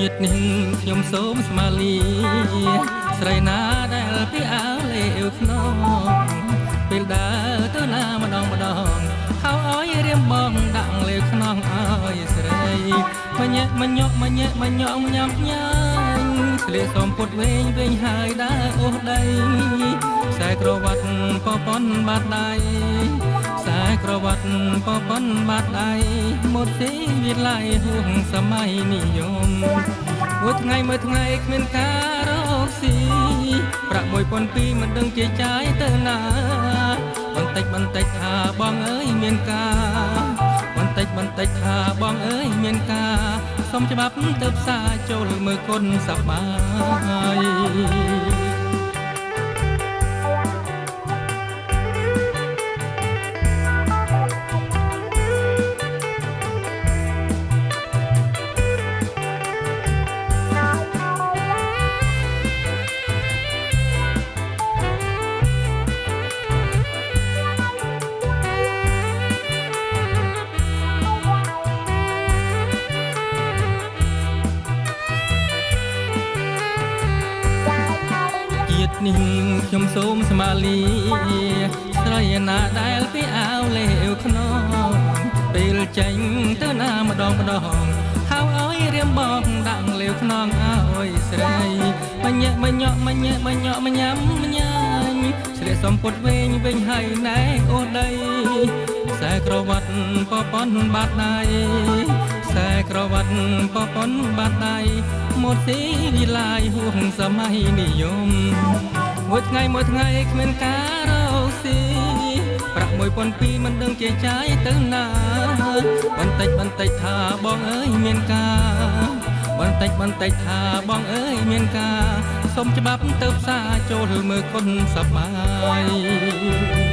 ជាតិនេះខ្ញុំសូមស្មាលីស្រីណាដែលពីអើលេវខ្នងពេលដើរទៅណាម្ដងហៅឲ្យរៀមបងដាក់លេវខ្នងឲ្យស្រីមញ៉មញក់មញ៉មញក់ញ៉ាំញ៉ាញស្លៀកសូមពុតវែងហើយដើរអូសដីខ្សែក្រវ៉ាត់ពប៉ុនបាត់ដៃខ្សែក្រវ៉ាត់ពប៉ុនបាត់ដៃមកទេវិល័យហួងសម័យនិយមមួយថ្ងៃគ្មានការរកស៊ីប្រាក់1,200មិនដឹងជាចាយទៅណាបន្តិចថាបងអើយមានការបន្តិចថាបងអើយមានការសុំច្បាប់ទៅផ្សារចូលមើលគុណសប្បាយនេះខ្ញុំសូមស្មាលីស្រីណាដែលពីអើលេវខ្នងពេលចេញទៅណាម្ដងហៅឲ្យរៀមបងដាក់លេវខ្នងឲ្យស្រីមញ៉មញក់មញ៉មញក់ញ៉ាំញ៉ាញស្លៀកសំពត់វែងហើយណែអូសដីខ្សែក្រវ៉ាត់ពប៉ុនបាត់ដៃខ្សែក្រវ៉ាត់ពប៉ុនបាត់ដៃមកទីវិល័យហួងសម័យនិយមមួយថ្ងៃគ្មានការរកស៊ីប្រាក់1,200មិនដឹងជាចាយទៅណាបន្តិចថាបងអើយមានការបន្តិចថាបងអើយមានការសុំច្បាប់ទៅផ្សារចូលមើលគុណសប្បាយ